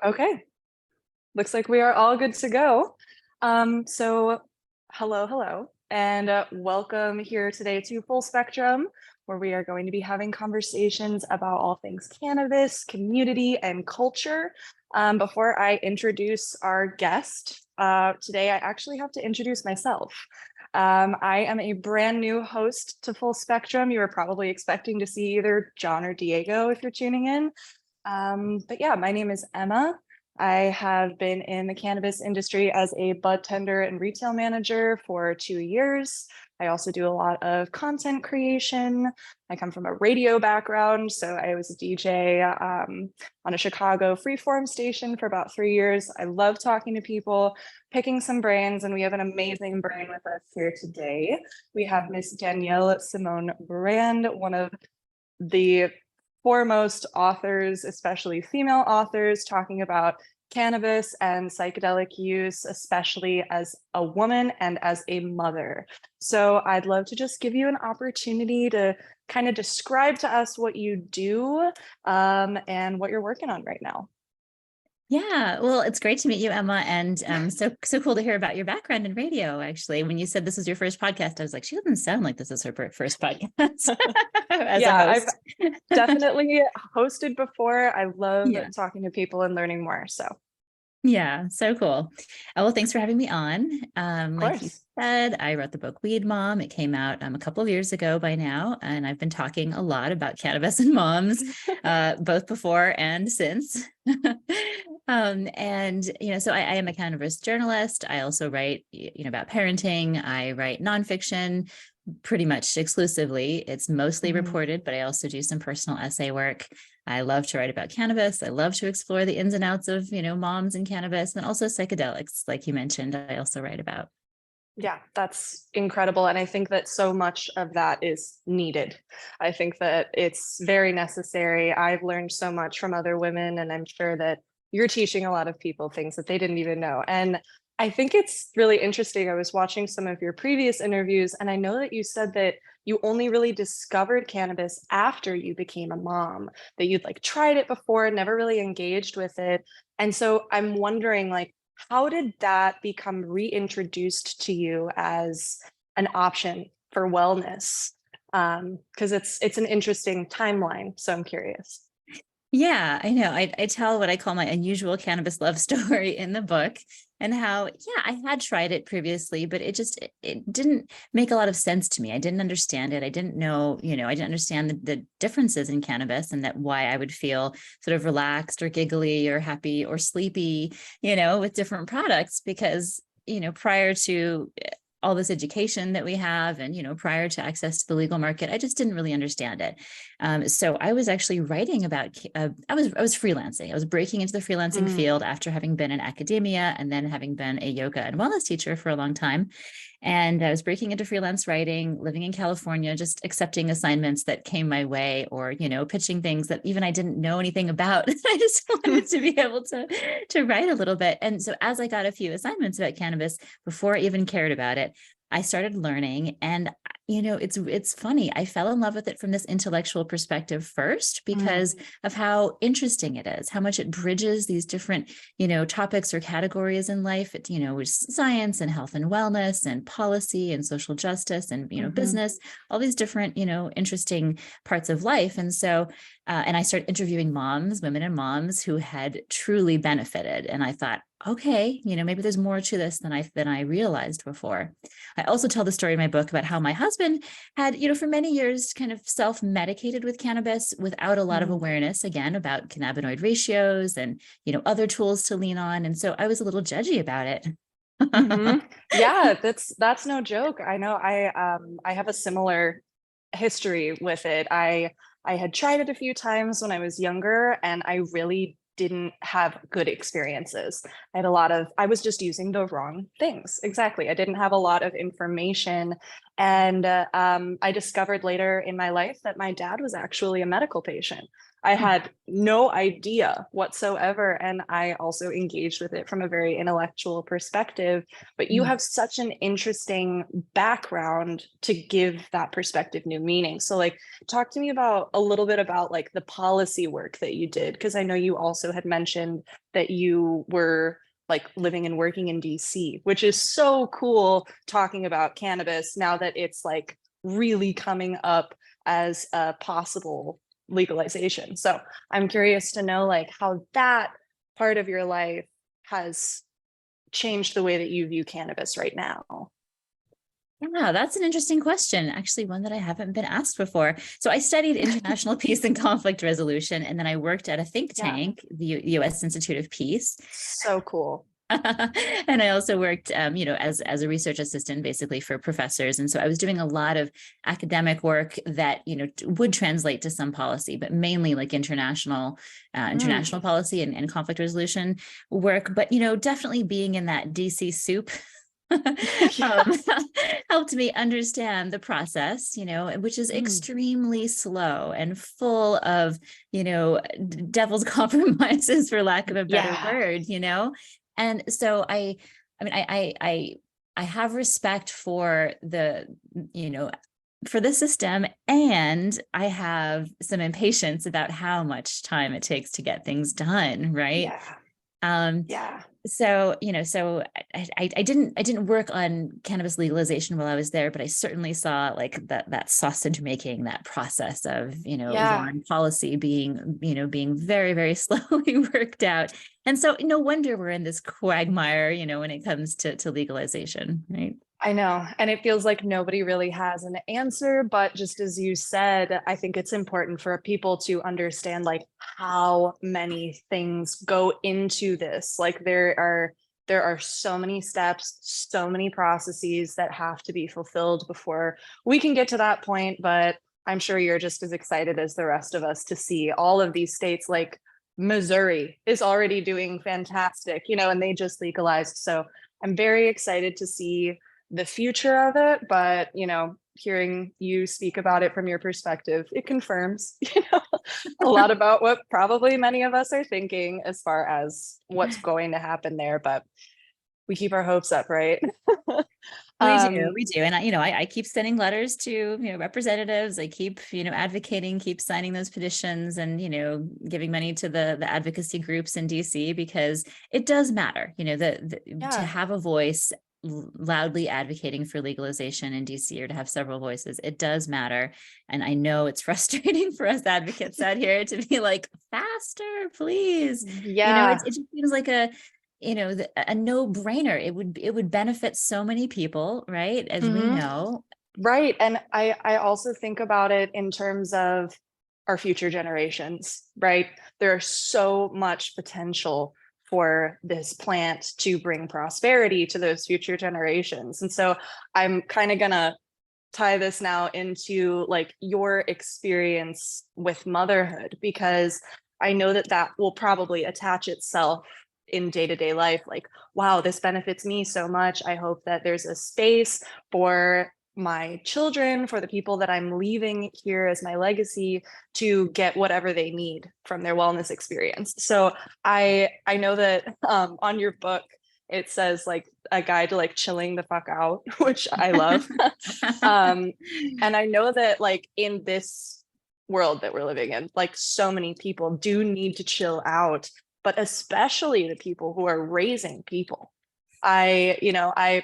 Okay, looks like we are all good to go. So hello, and welcome here today to Full Spectrum, where we are going to be having conversations about all things cannabis, community, and culture. Before I introduce our guest, today I actually have to introduce myself. I am a brand new host to Full Spectrum. You were probably expecting to see either John or Diego if you're tuning in. But yeah, my name is Emma. I have been in the cannabis industry as a bud tender and retail manager for 2 years. I also do a lot of content creation. I come from a radio background, so I was a DJ on a Chicago freeform station for about 3 years. I love talking to people, picking some brains, and we have an amazing brain with us here today. We have Miss Danielle Simone Brand, one of the foremost authors, especially female authors, talking about cannabis and psychedelic use, especially as a woman and as a mother. So I'd love to just give you an opportunity to kind of describe to us what you do and what you're working on right now. Yeah, well, it's great to meet you, Emma, and so cool to hear about your background in radio. Actually, when you said this was your first podcast, I was like, she doesn't sound like this is her first podcast as a Yeah, I've host. definitely hosted before. I love Yeah. talking to people and learning more. So, of Yeah, so cool. Well, thanks for having me on. Like you course. said, I wrote the book Weed Mom. It came out a couple of years ago by now, and I've been talking a lot about cannabis and moms, both before and since. And so I am a cannabis journalist. I also write, about parenting. I write nonfiction pretty much exclusively. It's mostly Mhm. reported, but I also do some personal essay work. I love to write about cannabis. I love to explore the ins and outs of, moms and cannabis, and also psychedelics, like you mentioned, I also write about. Yeah, that's incredible. And I think that so much of that is needed. I think that it's very necessary. I've learned so much from other women, and I'm sure that you're teaching a lot of people things that they didn't even know. And I think it's really interesting. I was watching some of your previous interviews, and I know that you said that you only really discovered cannabis after you became a mom, that you'd like tried it before, never really engaged with it. And so I'm wondering, like, how did that become reintroduced to you as an option for wellness? Because it's an interesting timeline, so I'm curious. Yeah, I know. I tell what I call my unusual cannabis love story in the book, and how, yeah, I had tried it previously, but it didn't make a lot of sense to me. I didn't understand it. I didn't know, I didn't understand the differences in cannabis, and that why I would feel sort of relaxed or giggly or happy or sleepy, with different products, because, prior to all this education that we have, and prior to access to the legal market, I just didn't really understand it. So I was actually writing about, I was freelancing. I was breaking into the freelancing Mm, field after having been in academia and then having been a yoga and wellness teacher for a long time. And I was breaking into freelance writing, living in California, just accepting assignments that came my way, or, pitching things that even I didn't know anything about. I just wanted to be able to write a little bit. And so as I got a few assignments about cannabis, before I even cared about it, I started learning. And it's funny. I fell in love with it from this intellectual perspective first, mm, because of how interesting it is, how much it bridges these different, topics or categories in life. It's, with science and health and wellness and policy and social justice and, mhm. business, all these different, interesting parts of life. And so, and I started interviewing moms, women and moms who had truly benefited. And I thought, okay, maybe there's more to this than I realized before. I also tell the story in my book about how my husband had, for many years kind of self-medicated with cannabis without a lot of Mm, awareness, again, about cannabinoid ratios and, other tools to lean on. And so I was a little judgy about it. mhm. Yeah, that's no joke. I know I have a similar history with it. I had tried it a few times when I was younger, and I really didn't have good experiences. I was just using the wrong things. Exactly. I didn't have a lot of information. And I discovered later in my life that my dad was actually a medical patient. I had no idea whatsoever. And I also engaged with it from a very intellectual perspective. But you Mm. have such an interesting background to give that perspective new meaning. So, like, talk to me about a little bit about like the policy work that you did, because I know you also had mentioned that you were like living and working in DC, which is so cool talking about cannabis now that it's like really coming up as a possible legalization. So I'm curious to know like how that part of your life has changed the way that you view cannabis right now. Yeah, that's an interesting question. Actually, one that I haven't been asked before. So I studied international peace and conflict resolution, and then I worked at a think Yeah, tank, the U.S. Institute of Peace. so cool. And I also worked, as a research assistant, basically for professors. And so I was doing a lot of academic work that, would translate to some policy, but mainly like Mm. international policy and conflict resolution work. But, definitely being in that DC soup Yeah. um, helped me understand the process, which is Mm. extremely slow and full of, devil's compromises, for lack of a better Yeah. word. And so I mean, I have respect for you know, for the system, and I have some impatience about how much time it takes to get things done, right? Yeah. Um, Yeah. so I didn't work on cannabis legalization while I was there, but I certainly saw like that sausage making, that process of, law Yeah. and policy being very, very slowly worked out. And so no wonder we're in this quagmire, when it comes to legalization, right? I know. And it feels like nobody really has an answer. But just as you said, I think it's important for people to understand like how many things go into this. Like there are so many steps, so many processes that have to be fulfilled before we can get to that point. But I'm sure you're just as excited as the rest of us to see all of these states like Missouri is already doing fantastic, and they just legalized. So I'm very excited to see the future of it, but hearing you speak about it from your perspective, it confirms, a lot about what probably many of us are thinking as far as what's going to happen there, but we keep our hopes up, right? um, We do. And I keep sending letters to, representatives. I keep, advocating, keep signing those petitions and, giving money to the advocacy groups in DC, because it does matter, to yeah, have a voice loudly advocating for legalization in DC, or to have several voices. It does matter. And I know it's frustrating for us advocates out here to be like, faster, please. yeah, It just seems like a no-brainer. It would benefit so many people, right? As we mhm, know. right. And I also think about it in terms of our future generations, right? There's so much potential for this plant to bring prosperity to those future generations. And so I'm kind of gonna tie this now into like your experience with motherhood, because I know that that will probably attach itself in day-to-day life. Like, wow, this benefits me so much. I hope that there's a space for my children, for the people that I'm leaving here as my legacy, to get whatever they need from their wellness experience. So I know that on your book it says like a guide to like chilling the fuck out, which I love. um, and I know that like in this world that we're living in, like so many people do need to chill out, but especially the people who are raising people. My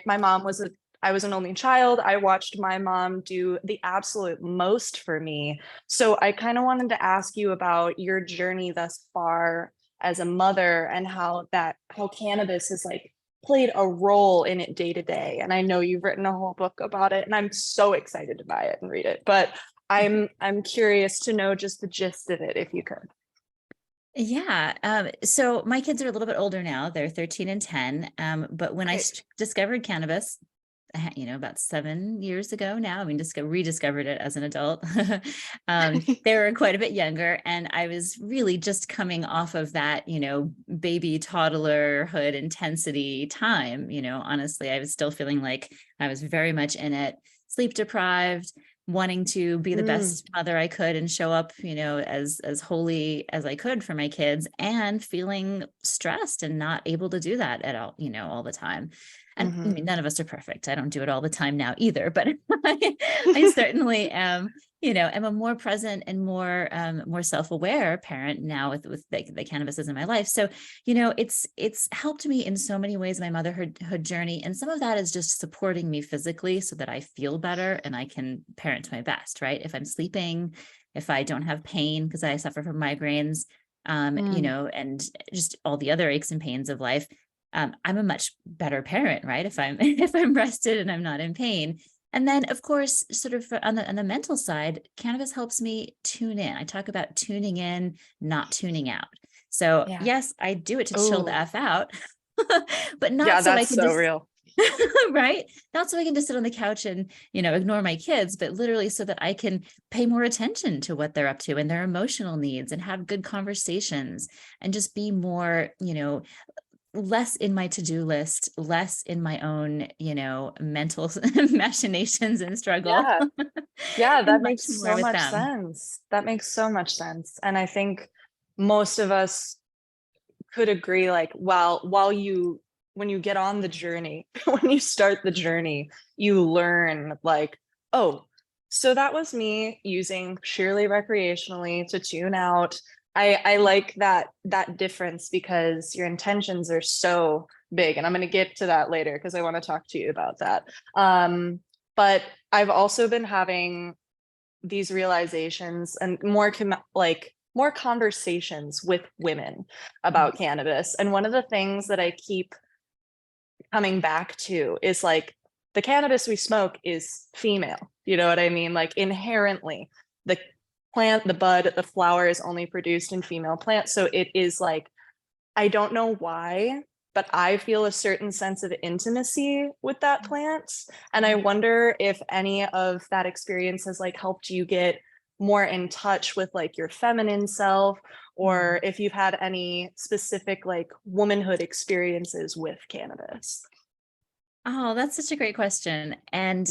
mom was I was an only child. I watched my mom do the absolute most for me. So I kind of wanted to ask you about your journey thus far as a mother, and how cannabis is like played a role in it day to day. And I know you've written a whole book about it, and I'm so excited to buy it and read it. But I'm curious to know just the gist of it, if you could. Yeah. So my kids are a little bit older now. They're 13 and 10. But when I Right. discovered cannabis, about 7 years ago now, I mean, just rediscovered it as an adult. They were quite a bit younger, and I was really just coming off of that, baby toddlerhood intensity time. Honestly, I was still feeling like I was very much in it. sleep deprived, wanting to be the best mother I could and show up, as wholly as I could for my kids, and feeling stressed and not able to do that at all, all the time. And I mean, none of us are perfect. I don't do it all the time now either, but I certainly am, am a more present and more self-aware parent now with the cannabis is in my life. So, it's helped me in so many ways, my motherhood journey. And some of that is just supporting me physically so that I feel better and I can parent to my best, right? If I'm sleeping, if I don't have pain because I suffer from migraines, and just all the other aches and pains of life, I'm a much better parent, right? If I'm if I'm rested and I'm not in pain. And then, of course, sort of on the mental side, cannabis helps me tune in. I talk about tuning in, not tuning out. So Yeah. yes, I do it to chill the Oh, F out, but not yeah, so I that's can so just real. right? Not so I can just sit on the couch and, ignore my kids, but literally so that I can pay more attention to what they're up to and their emotional needs and have good conversations and just be more, less in my to-do list, less in my own, mental machinations and struggle, Yeah. Yeah, that and much makes more so with much them. sense. That makes so much sense. And I think most of us could agree, like, while you when you get on the journey, when you start the journey, you learn like, oh, so that was me using purely recreationally to tune out. I like that difference because your intentions are so big. And I'm gonna get to that later because I want to talk to you about that. But I've also been having these realizations and more conversations with women about cannabis. And one of the things that I keep coming back to is like the cannabis we smoke is female. You know what I mean? Like inherently, the plant, the bud, the flower is only produced in female plants. So it is like, I don't know why, but I feel a certain sense of intimacy with that plant. And I wonder if any of that experience has like helped you get more in touch with like your feminine self, or if you've had any specific like womanhood experiences with cannabis. Oh, that's such a great question. And,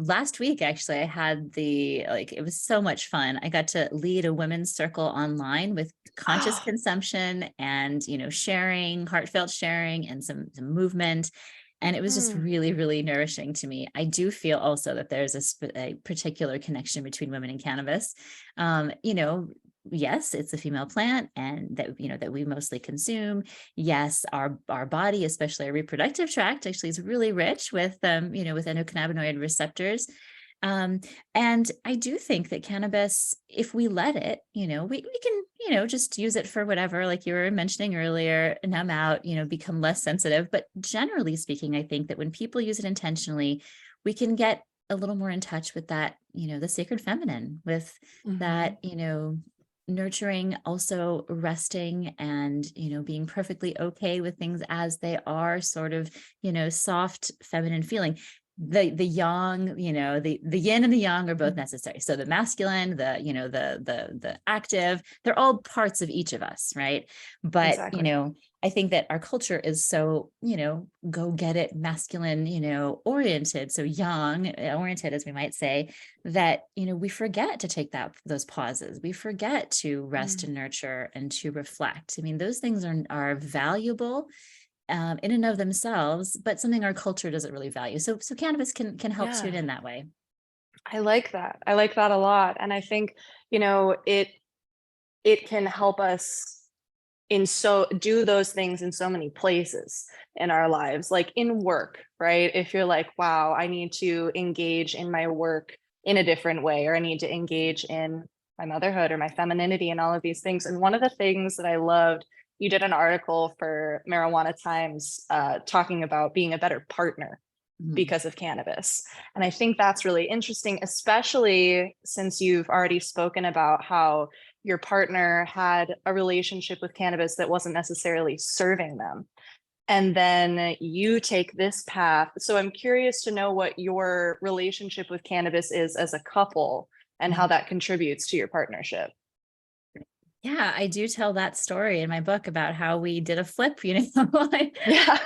last week, actually, I had it was so much fun. I got to lead a women's circle online with conscious Oh, consumption and, sharing, heartfelt sharing and some movement. And it was just mm, really, really nourishing to me. I do feel also that there's a particular connection between women and cannabis. Yes, it's a female plant and that we mostly consume. Yes, our body, especially our reproductive tract, actually is really rich with with endocannabinoid receptors. And I do think that cannabis, if we let it, we can, just use it for whatever, like you were mentioning earlier, numb out, become less sensitive. But generally speaking, I think that when people use it intentionally, we can get a little more in touch with that, the sacred feminine, with mhm. that, nurturing, also resting, and being perfectly okay with things as they are, sort of soft feminine feeling. The yang, the yin and the yang are both Mhm. necessary. So the masculine, the active, they're all parts of each of us, right? But Exactly. I think that our culture is so, go get it, masculine, oriented, so yang oriented, as we might say, that, we forget to take those pauses. We forget to rest Mm, and nurture and to reflect. I mean, those things are valuable in and of themselves, but something our culture doesn't really value. So cannabis can help tune yeah. in that way. I like that. I like that a lot. And I think, it can help us do those things in so many places in our lives, like in work, right? If you're like, wow, I need to engage in my work in a different way, or I need to engage in my motherhood or my femininity and all of these things. And one of the things that I loved, you did an article for Marijuana Times talking about being a better partner Mhm. because of cannabis. And I think that's really interesting, especially since you've already spoken about how your partner had a relationship with cannabis that wasn't necessarily serving them. And then you take this path. So I'm curious to know what your relationship with cannabis is as a couple and how that contributes to your partnership. Yeah, I do tell that story in my book about how we did a flip, I, Yeah.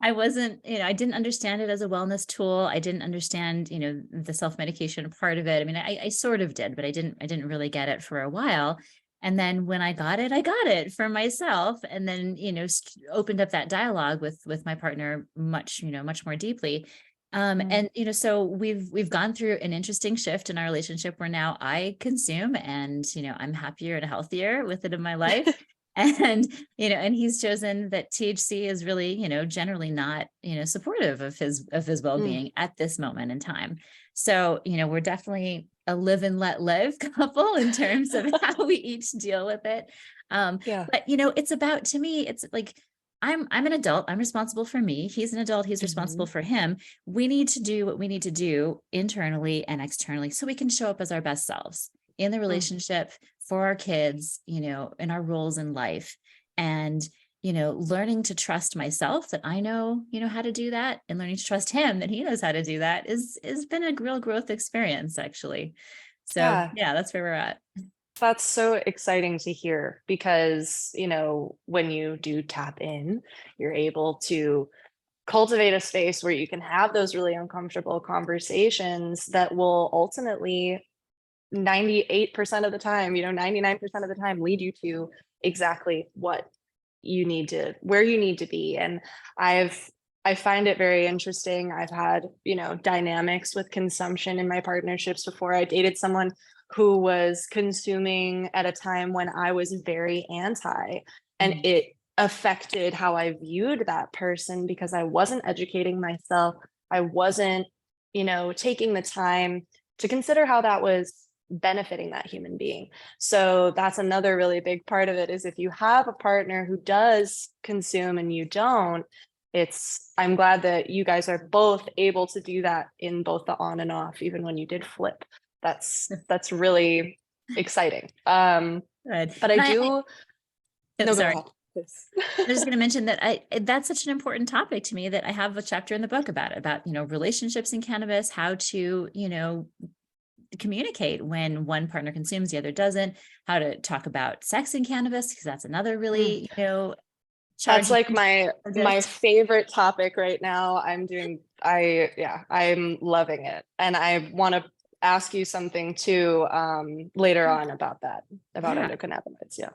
I wasn't, I didn't understand it as a wellness tool. I didn't understand, the self-medication part of it. I mean, I sort of did, but I didn't really get it for a while. And then when I got it for myself, and then, opened up that dialogue with my partner much more deeply. Mm. And so we've gone through an interesting shift in our relationship where now I consume, and I'm happier and healthier with it in my life. And and he's chosen that THC is really, generally not, supportive of his Mm. well-being at this moment in time. So, we're definitely a live and let live couple in terms of how we each deal with it. Yeah. But it's about, to me, it's like, I'm an adult. I'm responsible for me. He's an adult. He's responsible Mhm. for him. We need to do what we need to do internally and externally so we can show up as our best selves in the Mm. relationship, for our kids, in our roles in life. And, learning to trust myself that I know, how to do that, and learning to trust him that he knows how to do that is been a real growth experience, actually. So Yeah. yeah, that's where we're at. That's so exciting to hear because, when you do tap in, you're able to cultivate a space where you can have those really uncomfortable conversations that will ultimately 98% of the time, 99% of the time lead you to exactly where you need to be. And I've I find it very interesting. I've had, dynamics with consumption in my partnerships before. I dated someone who was consuming at a time when I was very anti, and Mm. it affected how I viewed that person because I wasn't educating myself. I wasn't, taking the time to consider how that was benefiting that human being. So that's another really big part of it is if you have a partner who does consume and you don't, I'm glad that you guys are both able to do that in both the on and off, even when you did flip. That's really exciting. Good. But I And do oh, no, go sorry. ahead, please. I was just going to mention that that's such an important topic to me that I have a chapter in the book about, relationships in cannabis, how to, communicate when one partner consumes, the other doesn't, how to talk about sex in cannabis, because that's another Mm. really, That's charged like my subject. favorite topic right now. I'm loving it. And I want to ask you something too later on about that, about Yeah. endocannabinoids. Yeah.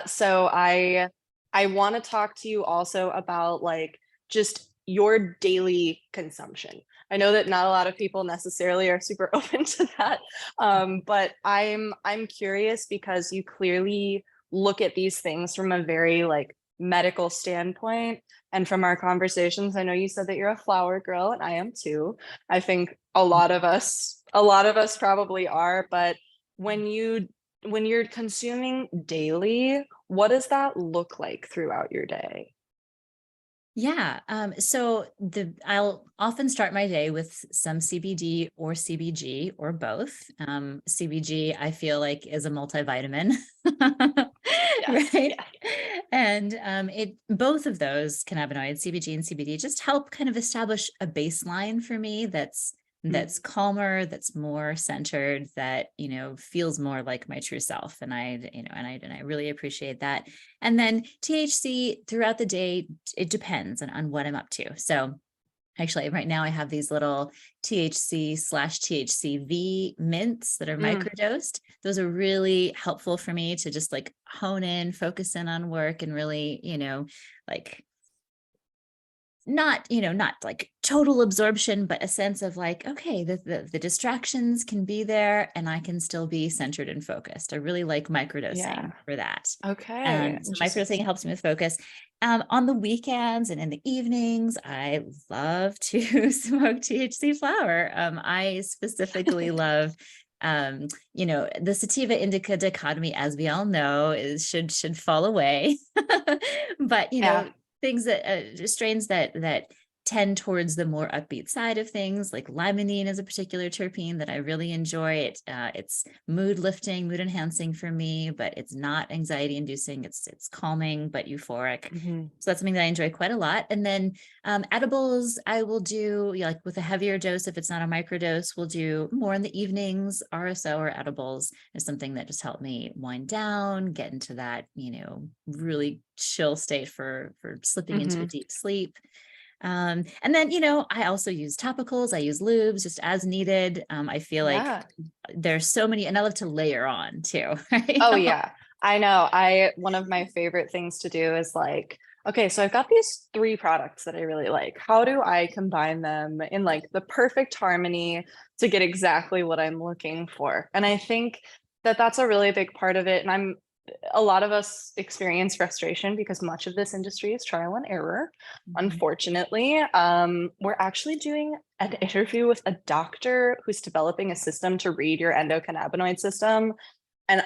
So I want to talk to you also about like just your daily consumption. I know that not a lot of people necessarily are super open to that. But I'm curious because you clearly look at these things from a very like medical standpoint. And from our conversations, I know you said that you're a flower girl, and I am too. I think a lot of us probably are, but when you when you're consuming daily, what does that look like throughout your day? Yeah. So I'll often start my day with some CBD or CBG or both. CBG, I feel like, is a multivitamin, Yes, right? yeah. And it both of those cannabinoids, CBG and CBD, just help kind of establish a baseline for me Mm. that's calmer, that's more centered, that feels more like my true self. And I really appreciate that. And then THC throughout the day, it depends on what I'm up to. So actually, right now I have these little THC/THCV mints that are Mm. microdosed. Those are really helpful for me to just like hone in, focus in on work, and really, like not like total absorption, but a sense of like, okay, the distractions can be there and I can still be centered and focused. I really like microdosing Yeah. for that. Okay. So Interesting. microdosing helps me with focus. On the weekends and in the evenings, I love to smoke THC flower. I specifically love the sativa indica dichotomy, as we all know, should fall away. But Yeah. things that strains that tend towards the more upbeat side of things. Like limonene is a particular terpene that I really enjoy. It's mood lifting, mood enhancing for me, but it's not anxiety inducing. It's calming but euphoric. Mhm. So that's something that I enjoy quite a lot. And then edibles, I will do like with a heavier dose. If it's not a microdose, we'll do more in the evenings. RSO or edibles is something that just helped me wind down, get into that, really chill state for slipping into a Mhm. deep sleep. And then, I also use topicals, I use lubes just as needed. I feel like Yeah. there's so many, and I love to layer on too, right? Oh yeah. I know. One of my favorite things to do is like, okay, so I've got these three products that I really like. How do I combine them in like the perfect harmony to get exactly what I'm looking for? And I think that that's a really big part of it. And a lot of us experience frustration because much of this industry is trial and error. Mhm. Unfortunately, we're actually doing an interview with a doctor who's developing a system to read your endocannabinoid system, and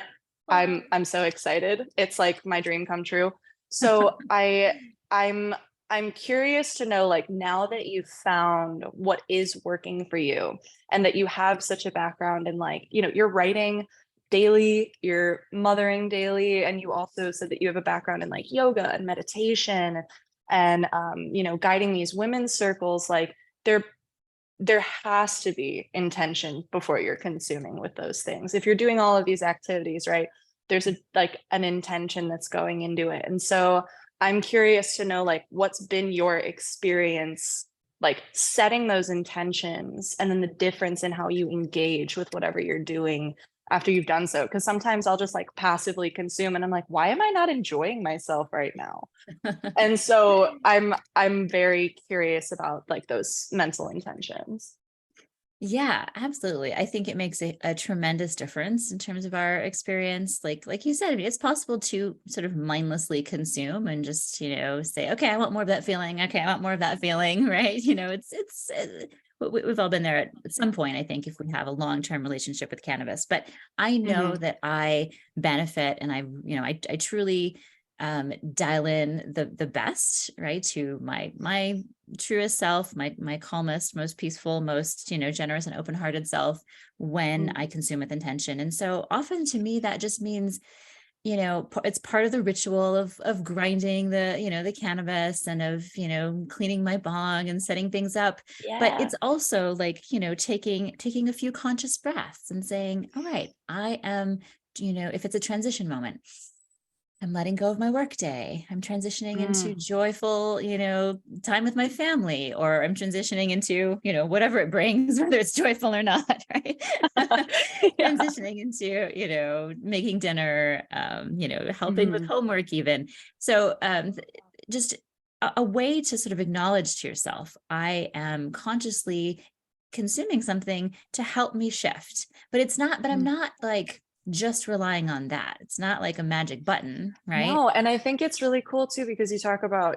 I'm so excited. It's like my dream come true. So I'm I'm curious to know, like, now that you've found what is working for you and that you have such a background in, like, you're writing daily, you're mothering daily, and you also said that you have a background in like yoga and meditation and guiding these women's circles. Like, there there has to be intention before you're consuming with those things. If you're doing all of these activities, right, there's an intention that's going into it. And so I'm curious to know, like, what's been your experience like setting those intentions and then the difference in how you engage with whatever you're doing after you've done so. Because sometimes I'll just like passively consume and I'm like, why am I not enjoying myself right now? And so I'm very curious about like those mental intentions. Yeah, absolutely. I think it makes a tremendous difference in terms of our experience. Like you said, I mean, it's possible to sort of mindlessly consume and just, say, okay, I want more of that feeling. Okay, I want more of that feeling, right? We've all been there at some point, I think, if we have a long-term relationship with cannabis. But I know Mhm. that I benefit and I truly dial in the best, right, to my truest self, my calmest, most peaceful, most, generous and open-hearted self when I Mm. consume with intention. And so often to me, that just means, it's part of the ritual of grinding the cannabis and of, cleaning my bong and setting things up. But Yeah. it's also like, taking a few conscious breaths and saying, all right, I am, if it's a transition moment, I'm letting go of my work day. I'm transitioning into Mm. joyful, time with my family, or I'm transitioning into, whatever it brings, whether it's joyful or not, right? Yeah. Transitioning into, making dinner, helping with Mhm. homework even. So just a way to sort of acknowledge to yourself, I am consciously consuming something to help me shift. But I'm Mm. not like just relying on that. It's not like a magic button, right? No, and I think it's really cool too because you talk about,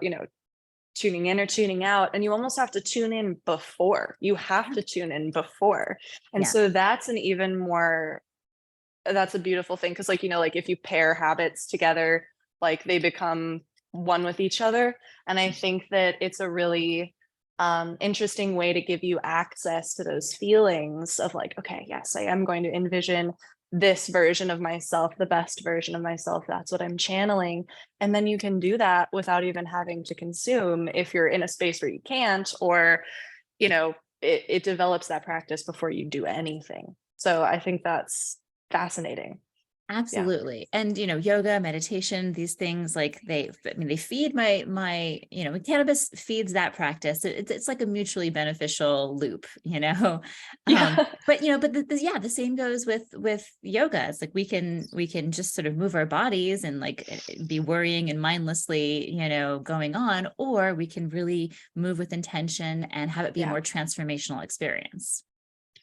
tuning in or tuning out, and you almost have to tune in before. You have Yeah. to tune in before. And Yeah. so that's a beautiful thing because, like, like if you pair habits together, like they become one with each other. And I think that it's a really interesting way to give you access to those feelings of like, okay, yes, I am going to envision this version of myself, the best version of myself. That's what I'm channeling. And then you can do that without even having to consume if you're in a space where you can't, or, it develops that practice before you do anything. So I think that's fascinating. Yeah. Absolutely. And, yoga, meditation, these things like they feed my, cannabis feeds that practice. It's like a mutually beneficial loop, Yeah. Yeah, the same goes with yoga. It's like we can just sort of move our bodies and like be worrying and mindlessly, going on, or we can really move with intention and have it be a Yeah. more transformational experience.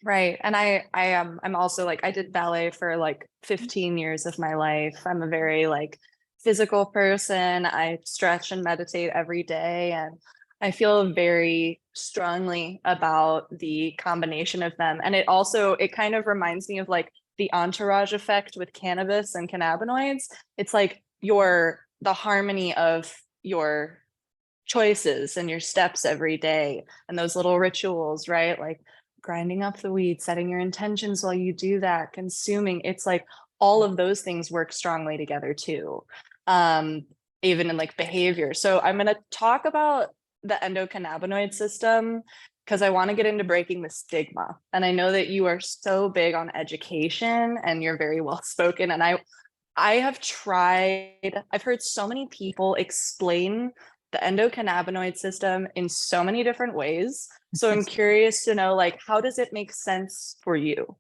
Right. And I'm also like, I did ballet for like 15 years of my life. I'm a very like physical person. I stretch and meditate every day, and I feel very strongly about the combination of them. And it kind of reminds me of like the entourage effect with cannabis and cannabinoids. It's like the harmony of your choices and your steps every day and those little rituals, right? Like grinding up the weed, setting your intentions while you do that, consuming. It's like all of those things work strongly together too, um, even in like behavior. So I'm going to talk about the endocannabinoid system because I want to get into breaking the stigma. And I know that you are so big on education and you're very well spoken. And I have tried, I've heard so many people explain the endocannabinoid system in so many different ways. So I'm curious to know, like, how does it make sense for you?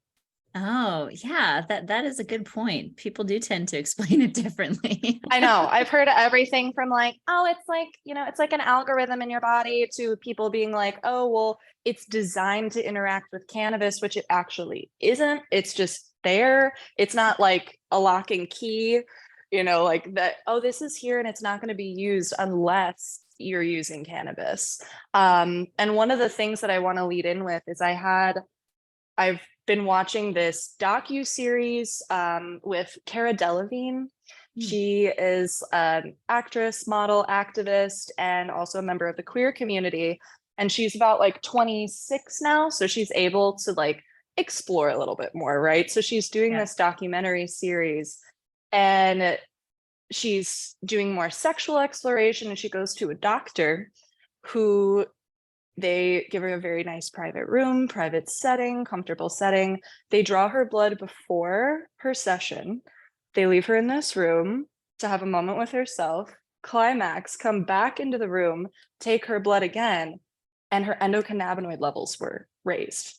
Oh, yeah, that is a good point. People do tend to explain it differently. I know I've heard everything from like, oh, it's like, it's like an algorithm in your body to people being like, oh, well, it's designed to interact with cannabis, which it actually isn't. It's just there. It's not like a lock and key, like that, oh, this is here and it's not going to be used unless you're using cannabis. And one of the things that I want to lead in with is I've been watching this docu-series with Cara Delevingne. Hmm. She is an actress, model, activist, and also a member of the queer community. And she's about like 26 now, so she's able to like explore a little bit more, right? So she's doing Yeah. this documentary series and she's doing more sexual exploration, and she goes to a doctor who they give her a very nice private room, private setting, comfortable setting. They draw her blood before her session. They leave her in this room to have a moment with herself, climax, come back into the room, take her blood again, and her endocannabinoid levels were raised,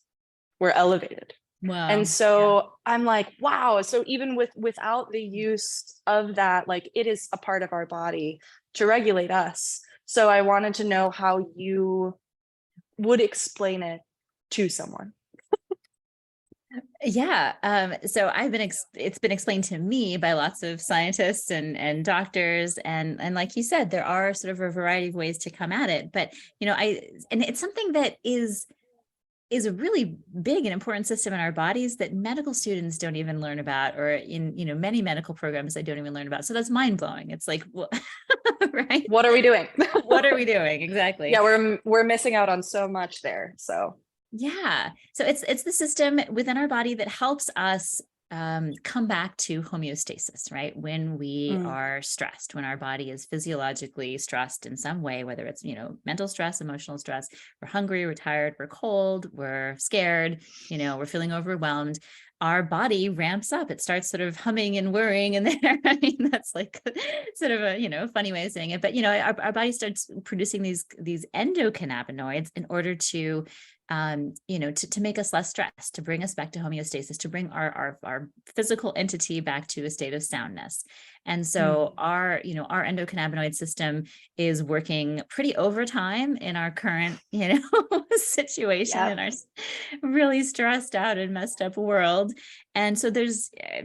were elevated. And Wow. Yeah. so I'm like, wow. So even without the use of that, like it is a part of our body to regulate us. So I wanted to know how you would explain it to someone. Yeah. So it's been explained to me by lots of scientists and doctors. And like you said, there are sort of a variety of ways to come at it. But, and it's something that is a really big and important system in our bodies that medical students don't even learn about, or in, many medical programs they don't even learn about. So that's mind blowing. It's like, well, right? What are we doing? What are we doing? Exactly. Yeah, we're missing out on so much there. So Yeah. So it's the system within our body that helps us come back to homeostasis, right? When we mm, are stressed, when our body is physiologically stressed in some way, whether it's, mental stress, emotional stress, we're hungry, we're tired, we're cold, we're scared, we're feeling overwhelmed. Our body ramps up. It starts sort of humming and whirring in there. I mean, that's like sort of a, funny way of saying it. But, our body starts producing these endocannabinoids in order to to make us less stressed, to bring us back to homeostasis, to bring our physical entity back to a state of soundness. And mm, so our endocannabinoid system is working pretty overtime in our current, situation, yeah, in our really stressed out and messed up world. And so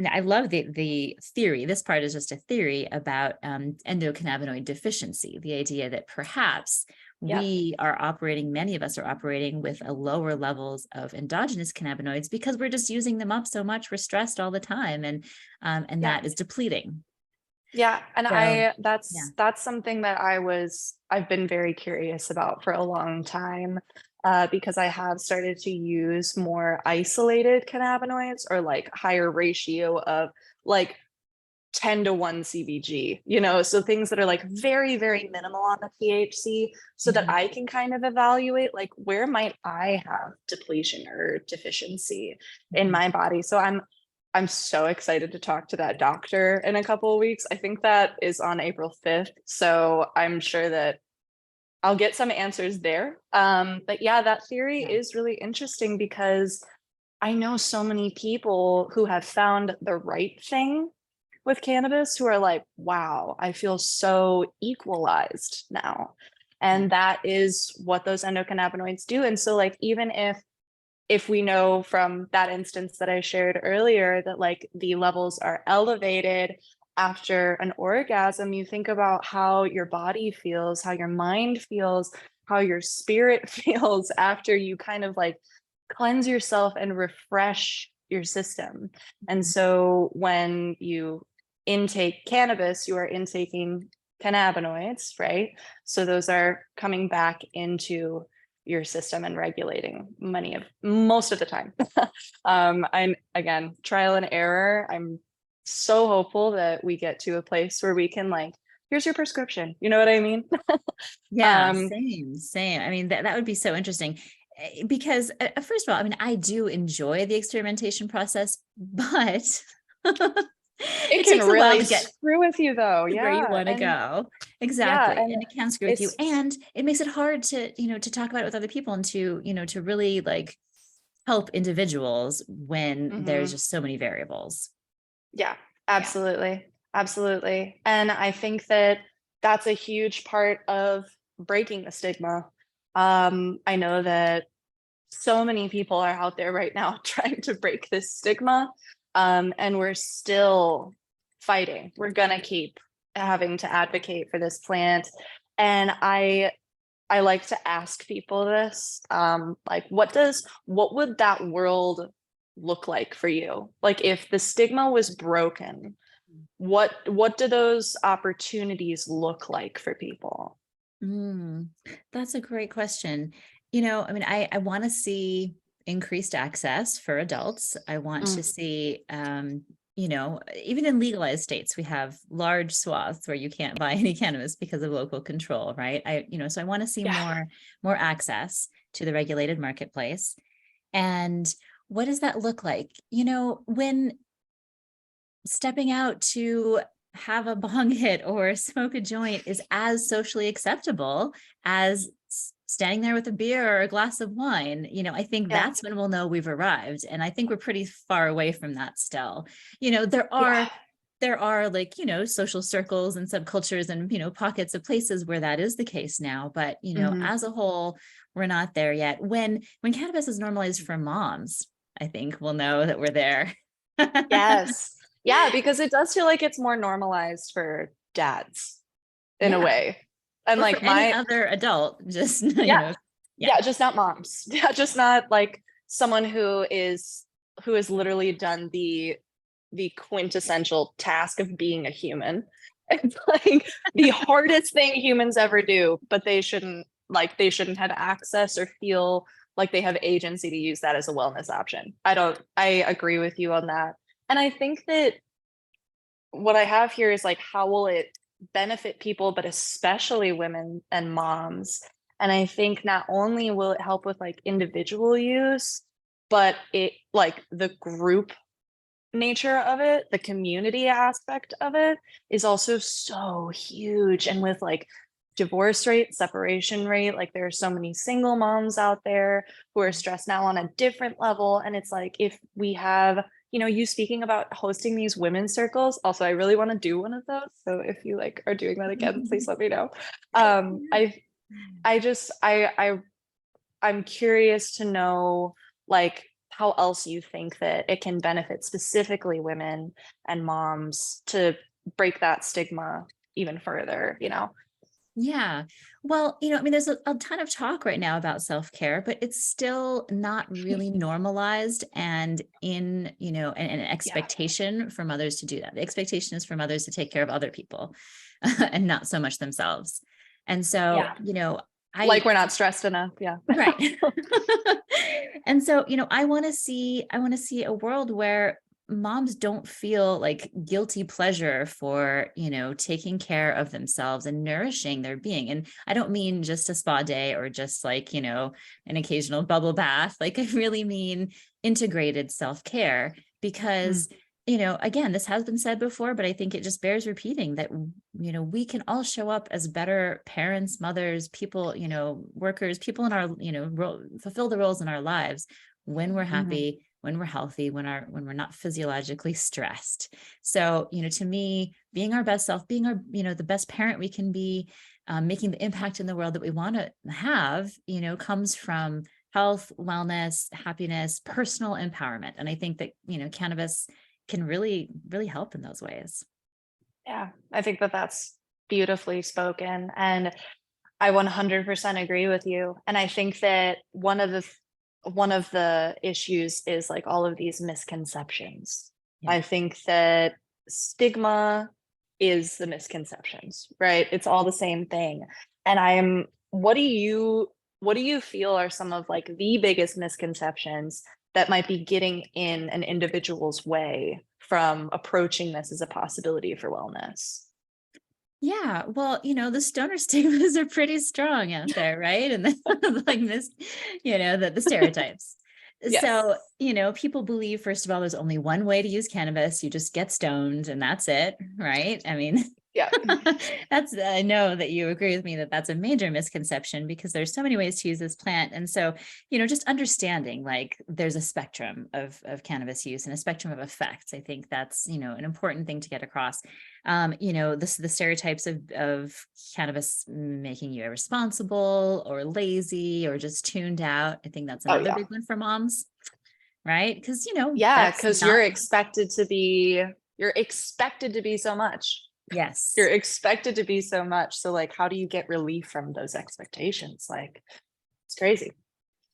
I love the theory. This part is just a theory about endocannabinoid deficiency, the idea that perhaps yeah, many of us are operating with a lower levels of endogenous cannabinoids because we're just using them up so much. We're stressed all the time, and yeah. that is depleting. Yeah, and So, I yeah. that's something that I've been very curious about for a long time, because I have started to use more isolated cannabinoids or like higher ratio of like 10 to 1 CBG, so things that are like very, very minimal on the THC so that Mhm. I can kind of evaluate like where might I have depletion or deficiency in Mhm. my body. So I'm so excited to talk to that doctor in a couple of weeks. I think that is on April 5th. So I'm sure that I'll get some answers there. But yeah, that theory Yeah. is really interesting because I know so many people who have found the right thing with cannabis who are like, wow, I feel so equalized now. Yeah. And that is what those endocannabinoids do. And so like even if we know from that instance that I shared earlier that like the levels are elevated after an orgasm, you think about how your body feels, how your mind feels, how your spirit feels after you kind of like cleanse yourself and refresh your system. And Mhm. so when you intake cannabis, you are intaking cannabinoids, right? So those are coming back into your system and regulating most of the time. I'm again, trial and error. I'm so hopeful that we get to a place where we can like, here's your prescription. You know what I mean? Yeah, Um, same. I mean, that would be so interesting because first of all, I mean, I do enjoy the experimentation process, but it it can takes a while really to get screw with you though. where you Yeah. want to go. Yeah. Exactly. And And it can screw with you. it's, And it makes it hard to, to talk about it with other people and to, to really like help individuals when there's mhm. just so many variables. Yeah, Yeah. absolutely. Absolutely. And I think that that's a huge part of breaking the stigma. I know that so many people are out there right now trying to break this stigma. And we're still fighting. We're gonna keep having to advocate for this plant. And I like to ask people this, like, what would that world look like for you? Like, if the stigma was broken, what do those opportunities look like for people? That's a great question. I mean, I want to see increased access for adults. I want Mm, to see, even in legalized states, we have large swaths where you can't buy any cannabis because of local control, right? So I want to see yeah. more access to the regulated marketplace. And what does that look like? When stepping out to have a bong hit or smoke a joint is as socially acceptable as standing there with a beer or a glass of wine, I think Yeah. that's when we'll know we've arrived. And I think we're pretty far away from that still. Yeah. There are like, social circles and subcultures and, pockets of places where that is the case now. But, Mhm. as a whole, we're not there yet. When cannabis is normalized for moms, I think we'll know that we're there. Yes. Yeah, because it does feel like it's more normalized for dads in a Yeah. way. And Or for like any my, other adult, just, yeah, yeah. yeah, just not moms. Yeah, just not like someone who has literally done the quintessential task of being a human. It's like the hardest thing humans ever do, but they shouldn't have access or feel like they have agency to use that as a wellness option. I agree with you on that. And I think that what I have here is like, how will it benefit people, but especially women and moms? And I think not only will it help with like individual use, but it like the group nature of it, the community aspect of it is also so huge. And with like divorce rate, separation rate, like there are so many single moms out there who are stressed now on a different level. And it's like, if we have, you speaking about hosting these women's circles, also, I really want to do one of those. So if you like are doing that again, please let me know. I just, I'm curious to know like how else you think that it can benefit specifically women and moms to break that stigma even further. Yeah. Well, I mean, there's a ton of talk right now about self-care, but it's still not really normalized and an Yeah. expectation for mothers to do that. The expectation is for mothers to take care of other people and not so much themselves. And so, Yeah. I Like we're not stressed enough. Yeah. right. And so, I want to see a world where moms don't feel like guilty pleasure for, taking care of themselves and nourishing their being. And I don't mean just a spa day or just like, an occasional bubble bath. Like I really mean integrated self-care because Mm, again, this has been said before, but I think it just bears repeating that, we can all show up as better parents, mothers, people, workers, people in our, fulfill the roles in our lives when we're mhm, happy, when we're healthy, when we're not physiologically stressed. So, to me, being our best self, being our, the best parent we can be, making the impact in the world that we want to have, comes from health, wellness, happiness, personal empowerment. And I think that, cannabis can really, really help in those ways. yeah. I think that that's beautifully spoken. And I 100% agree with you. And I think that one of the issues is like all of these misconceptions. Yeah. I think that stigma is the misconceptions, right? It's all the same thing. And what do you feel are some of like the biggest misconceptions that might be getting in an individual's way from approaching this as a possibility for wellness? Yeah, well, the stoner stigmas are pretty strong out there, right? And the, like this, the stereotypes. Yes. So, people believe, first of all, there's only one way to use cannabis. You just get stoned and that's it, right? I mean, Yeah. I know that you agree with me that that's a major misconception because there's so many ways to use this plant. And so, just understanding like there's a spectrum of cannabis use and a spectrum of effects. I think that's, an important thing to get across. The stereotypes of cannabis making you irresponsible or lazy or just tuned out. I think that's Oh another yeah. big one for moms, right? Because, Yeah, that's because not, you're expected to be so much. You're yes. expected to be so much. So like how do you get relief from those expectations? Like it's crazy.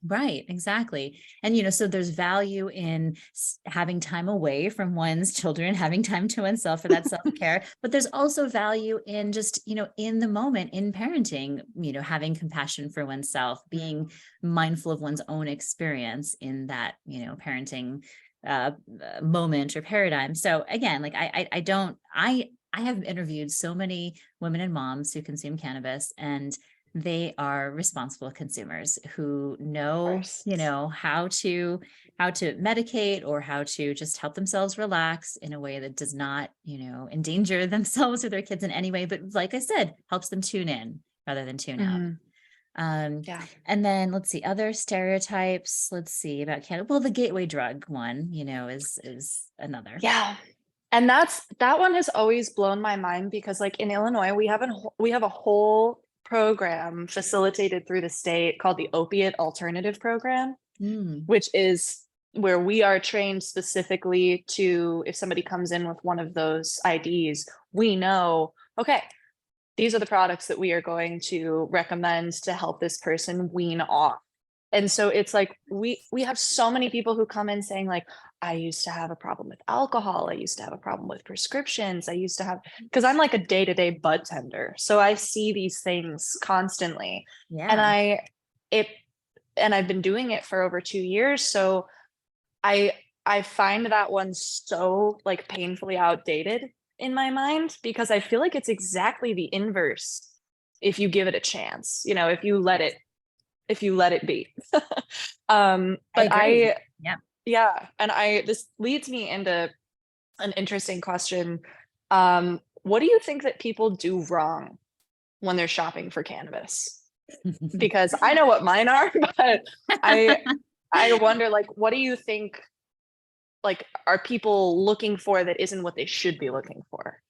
Right, exactly. And, so there's value in having time away from one's children, having time to oneself for that self-care, but there's also value in just, in the moment in parenting, having compassion for oneself, being mindful of one's own experience in that, parenting moment or paradigm. So again, like I have interviewed so many women and moms who consume cannabis, and they are responsible consumers who Of know, course. how to medicate or how to just help themselves relax in a way that does not, endanger themselves or their kids in any way, but like I said, helps them tune in rather than tune out. Mhm. Um, Yeah. and then let's see other stereotypes. Let's see about cannabis. Well, the gateway drug one, is another. Yeah. And that one has always blown my mind because like in Illinois, we have a whole program facilitated through the state called the Opiate Alternative Program, Mm, which is where we are trained specifically to, if somebody comes in with one of those IDs, we know, okay, these are the products that we are going to recommend to help this person wean off. And so it's like we have so many people who come in saying like, I used to have a problem with alcohol, I used to have a problem with prescriptions, I used to have, because I'm like a day-to-day bud tender, so I see these things constantly. And yeah. it and I've been doing it for over 2 years, so I I find that one so like painfully outdated in my mind because I feel like it's exactly the inverse if you give it a chance, Yes, if you let it be. I But agree. Yeah. yeah, and this leads me into an interesting question. What do you think that people do wrong when they're shopping for cannabis? Because I know what mine are, but I I wonder like what do you think like are people looking for that isn't what they should be looking for?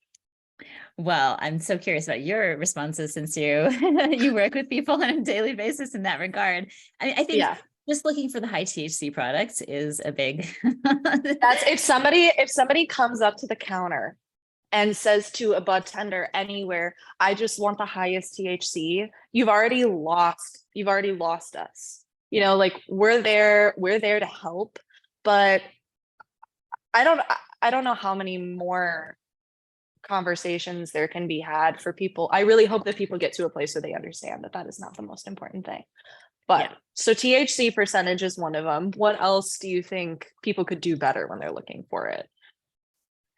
Well, I'm so curious about your responses since you you work with people on a daily basis in that regard. I think Yeah. just looking for the high THC products is a big That's if somebody comes up to the counter and says to a bud tender anywhere, I just want the highest THC, you've already lost us. yeah. Like we're there to help, but I don't I don't know how many more conversations there can be had for people. I really hope that people get to a place where they understand that that is not the most important thing. But Yeah. so THC percentage is one of them. What else do you think people could do better when they're looking for it?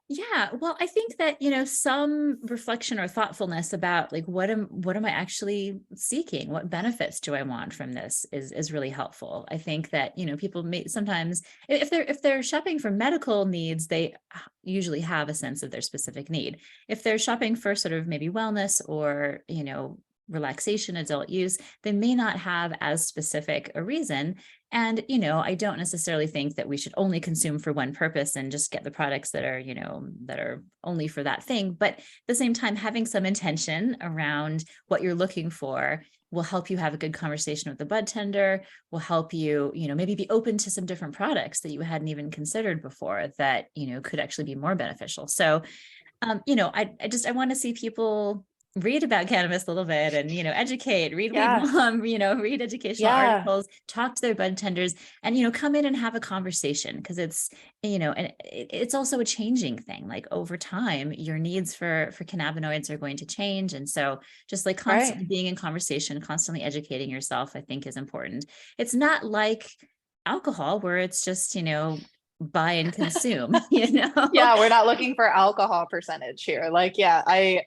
Yeah, well, I think that, some reflection or thoughtfulness about like what am I actually seeking? What benefits do I want from this is really helpful. I think that, people may sometimes if they're shopping for medical needs, they usually have a sense of their specific need. If they're shopping for sort of maybe wellness or, relaxation, adult use, they may not have as specific a reason. And, I don't necessarily think that we should only consume for one purpose and just get the products that are, that are only for that thing. But at the same time, having some intention around what you're looking for will help you have a good conversation with the bud tender, will help you, maybe be open to some different products that you hadn't even considered before that, could actually be more beneficial. So, I want to see people read about cannabis a little bit and, educate, read Yeah. WeedMom, read educational Yeah. articles, talk to their bud tenders and, come in and have a conversation because it's, and it's also a changing thing. Like over time, your needs for cannabinoids are going to change. And so just like constantly Right. being in conversation, constantly educating yourself, I think is important. It's not like alcohol where it's just, buy and consume, Yeah, we're not looking for alcohol percentage here. Like, yeah, I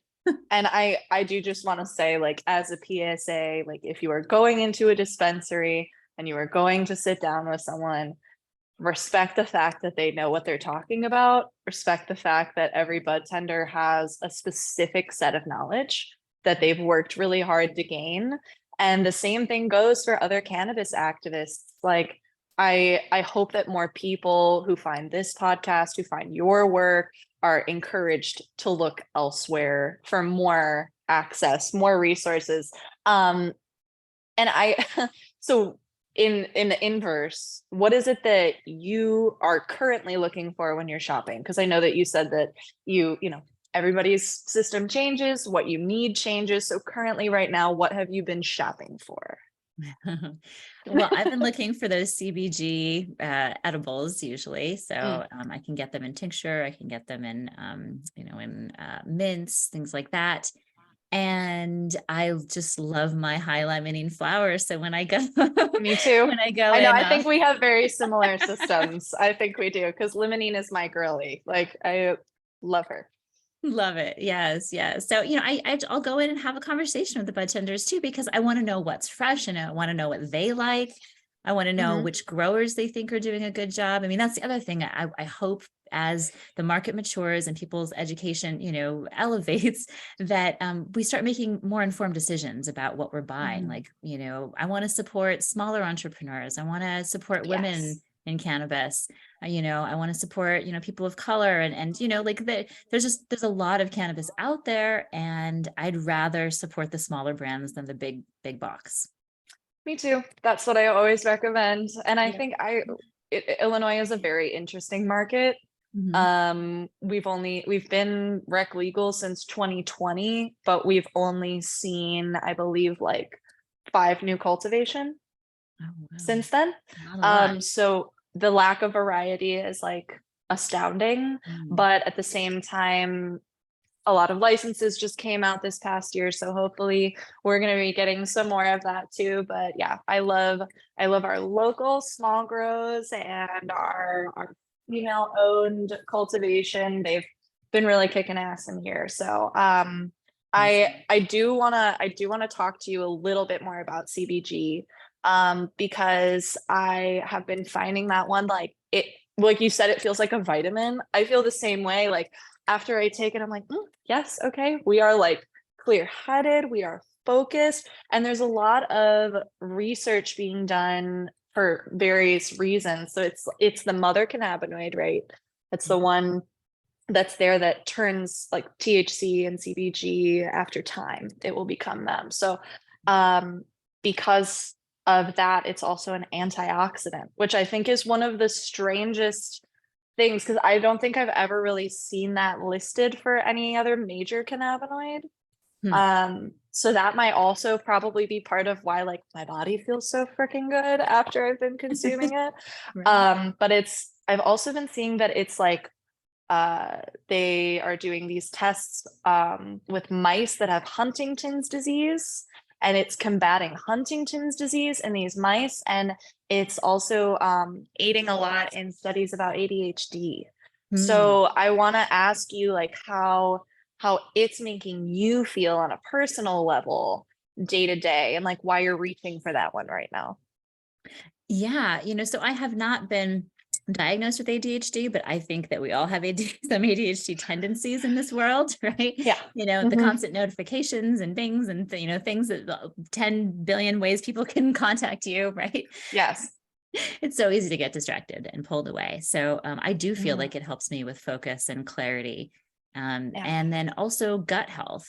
do just want to say, like, as a PSA, like if you are going into a dispensary and you are going to sit down with someone, respect the fact that they know what they're talking about, respect the fact that every bud tender has a specific set of knowledge that they've worked really hard to gain. And the same thing goes for other cannabis activists. Like, I hope that more people who find this podcast, who find your work, are encouraged to look elsewhere for more access, more resources. And I so in the inverse, what is it that you are currently looking for when you're shopping? Because I know that you said that everybody's system changes, what you need changes. So currently right now, what have you been shopping for? Well, I've been looking for those CBG edibles usually. So Mm, I can get them in tincture. I can get them in, in mints, things like that. And I just love my high limonene flower. So when I go, me too. when I go I know, in, I think we have very similar systems. I think we do, because Limonene is my girly. Like, I love her. love it. Yes, yes. So, I'll go in and have a conversation with the bud tenders too, because I want to know what's fresh and I want to know what they like. I want to know Mhm. which growers they think are doing a good job. I mean, that's the other thing I hope as the market matures and people's education, elevates, that we start making more informed decisions about what we're buying. Mhm. Like, I want to support smaller entrepreneurs. I want to support women Yes. in cannabis. I want to support, people of color and, like there's a lot of cannabis out there and I'd rather support the smaller brands than the big box. Me too. That's what I always recommend. And I Yeah. think Illinois is a very interesting market. Mhm. We've been rec legal since 2020, but we've only seen, I believe, like 5 new cultivation Oh, wow. since then. Not a lot. So the lack of variety is like astounding, Mm. but at the same time, a lot of licenses just came out this past year, so hopefully we're going to be getting some more of that too. But yeah, I love our local small grows and our female owned cultivation. They've been really kicking ass in here. So Awesome. I do want to talk to you a little bit more about CBG, because I have been finding that one, like you said, it feels like a vitamin. I feel the same way. Like, after I take it, I'm like, yes, okay, we are like clear-headed, we are focused, and there's a lot of research being done for various reasons. So it's the mother cannabinoid, right? It's the one that's there that turns like THC and CBG after time. It will become them. So because of that, it's also an antioxidant, which I think is one of the strangest things, because I don't think I've ever really seen that listed for any other major cannabinoid. Hmm. So that might also probably be part of why like my body feels so freaking good after I've been consuming it. Right. But I've also been seeing that it's like they are doing these tests with mice that have Huntington's disease, and it's combating Huntington's disease in these mice, and it's also aiding a lot in studies about ADHD. Hmm. So I want to ask you, like, how it's making you feel on a personal level day to day, and like why you're reaching for that one right now. Yeah, so I have not been diagnosed with ADHD, but I think that we all have some ADHD tendencies in this world, right? Yeah. The Hmm. constant notifications and bings and things that 10 billion ways people can contact you, right? Yes. It's so easy to get distracted and pulled away. So I do feel Mhm. like it helps me with focus and clarity. Yeah. And then also gut health.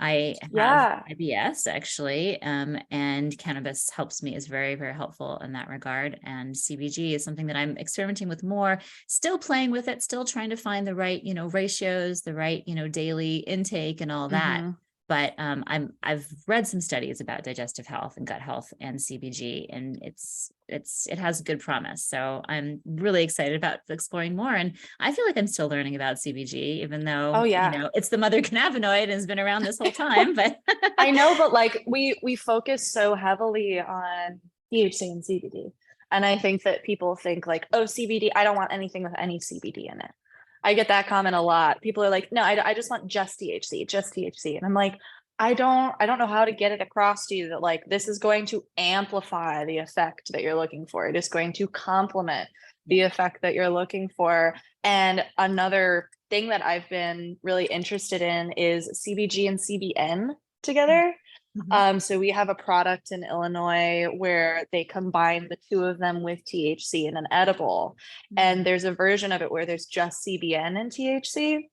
I have Yeah. IBS actually, and cannabis helps me, is very, very helpful in that regard. And CBG is something that I'm experimenting with more, still playing with it, still trying to find the right, ratios, the right, daily intake and all that. Mhm. But I've read some studies about digestive health and gut health and CBG, and it has good promise. So I'm really excited about exploring more. And I feel like I'm still learning about CBG, even though, Oh yeah. it's the mother cannabinoid and has been around this whole time. But I know, but like we focus so heavily on THC and CBD. And I think that people think like, oh, CBD, I don't want anything with any CBD in it. I get that comment a lot. People are like, no, I just want just THC, just THC. And I'm like, I don't know how to get it across to you that like this is going to amplify the effect that you're looking for. It is going to complement the effect that you're looking for. And another thing that I've been really interested in is CBG and CBN together. Mhm. So we have a product in Illinois where they combine the two of them with THC in an edible. And there's a version of it where there's just CBN and THC.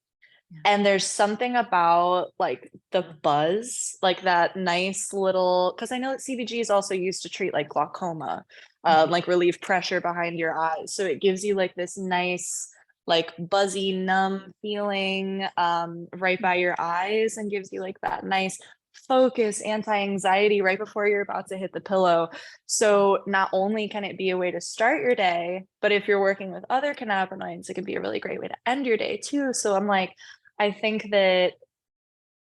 Yeah. And there's something about like the buzz, like that nice little, because I know that CBG is also used to treat like glaucoma, Mhm. like relieve pressure behind your eyes. So it gives you like this nice, like buzzy, numb feeling right by your eyes and gives you like that nice focus, anti-anxiety right before you're about to hit the pillow. So not only can it be a way to start your day, but if you're working with other cannabinoids, it can be a really great way to end your day too. So I'm like, I think that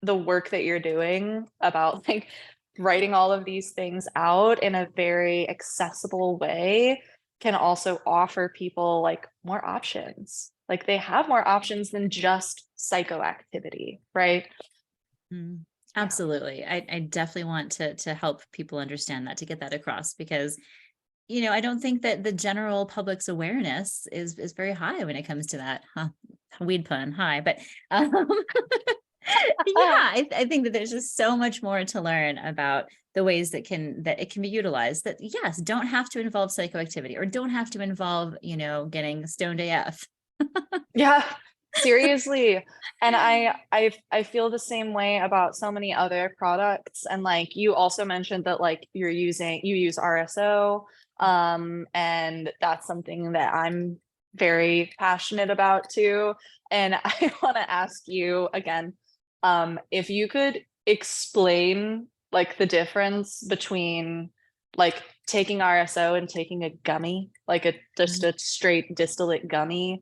the work that you're doing about like writing all of these things out in a very accessible way can also offer people like more options. Like they have more options than just psychoactivity, right? Mm, Yeah. absolutely. I definitely want to help people understand that, to get that across, because I don't think that the general public's awareness is very high when it comes to that. Huh? Weed pun, high, but um, I think that there's just so much more to learn about the ways that it can be utilized. That yes, don't have to involve psychoactivity, or don't have to involve getting stoned AF. Yeah, seriously. And I feel the same way about so many other products. And like you also mentioned that like you use RSO. And that's something that I'm very passionate about too. And I want to ask you again, if you could explain like the difference between like taking RSO and taking a gummy, like just a straight distillate gummy.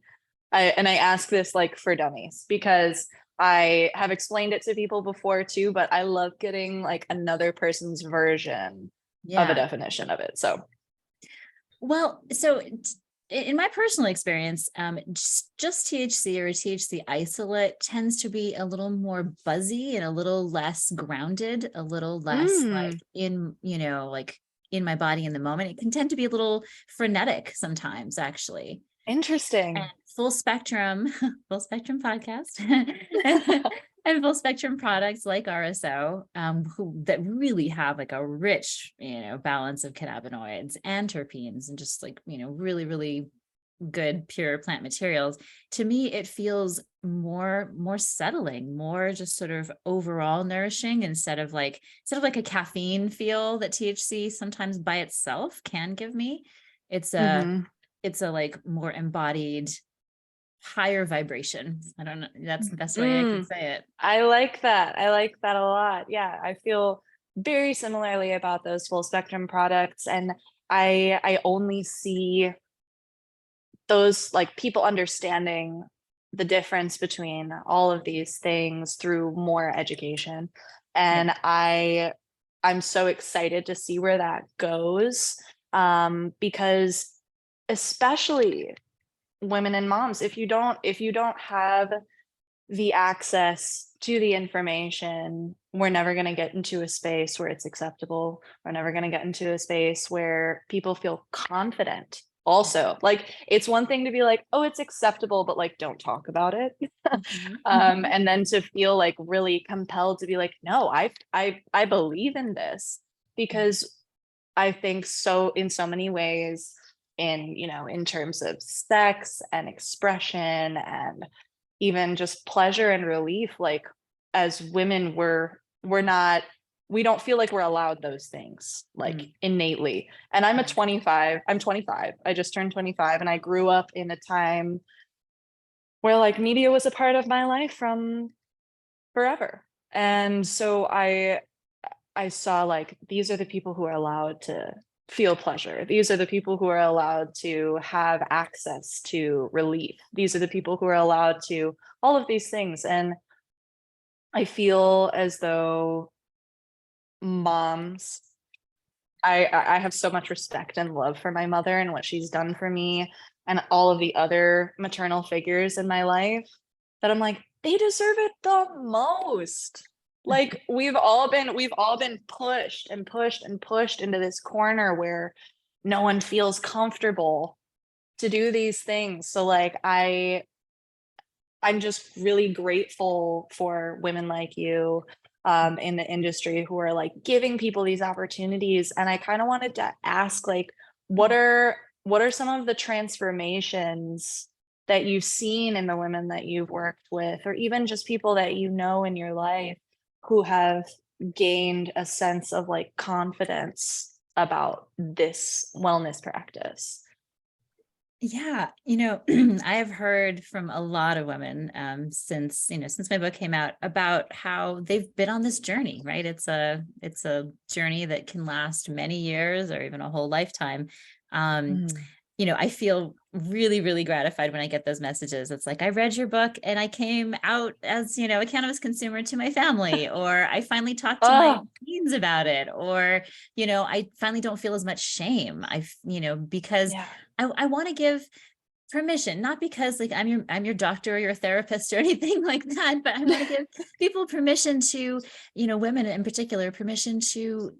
I ask this like for dummies because I have explained it to people before too, but I love getting like another person's version of a Yeah. definition of it. So, Well, so in my personal experience, just THC or THC isolate tends to be a little more buzzy and a little less grounded, a little less like mm, like in my body in the moment. It can tend to be a little frenetic sometimes, actually. And interesting. full spectrum, full spectrum podcast, and full spectrum products like RSO, that really have like a rich, balance of cannabinoids and terpenes, and just like, really, really good pure plant materials. To me, it feels more settling, more just sort of overall nourishing, instead of like a caffeine feel that THC sometimes by itself can give me. It's a Mhm. it's a like more embodied, higher vibration. I don't know. That's the best way I can Mm, say it. I like that. I like that a lot. Yeah, I feel very similarly about those full spectrum products, and I only see those like people understanding the difference between all of these things through more education. Yeah. And I'm so excited to see where that goes. Because especially women and moms, if you don't have the access to the information, we're never going to get into a space where it's acceptable. We're never going to get into a space where people feel confident. Also, like it's one thing to be like, oh, it's acceptable, but like don't talk about it. Mhm. Mhm. And then to feel like really compelled to be like, no, I believe in this because I think so in so many ways in terms of sex and expression and even just pleasure and relief, like as women we're not we don't feel like we're allowed those things like Mm. innately. And I'm 25, I just turned 25, and I grew up in a time where like media was a part of my life from forever. And so I saw like these are the people who are allowed to feel pleasure. These are the people who are allowed to have access to relief. These are the people who are allowed to all of these things. And I feel as though moms, I have so much respect and love for my mother and what she's done for me and all of the other maternal figures in my life that I'm like, they deserve it the most. Like we've all been pushed and pushed and pushed into this corner where no one feels comfortable to do these things. So like I'm just really grateful for women like you in the industry who are like giving people these opportunities. And I kind of wanted to ask, like, what are some of the transformations that you've seen in the women that you've worked with, or even just people that you know in your life who have gained a sense of like confidence about this wellness practice? Yeah, I have heard from a lot of women since my book came out about how they've been on this journey, right? It's a journey that can last many years or even a whole lifetime. Um, Mm. I feel really, really gratified when I get those messages. It's like, I read your book and I came out as, a cannabis consumer to my family, or I finally talked to my Oh, teens about it, or, I finally don't feel as much shame. Because yeah. I want to give permission, not because like I'm your doctor or your therapist or anything like that, but I want to give people permission to, women in particular, permission to,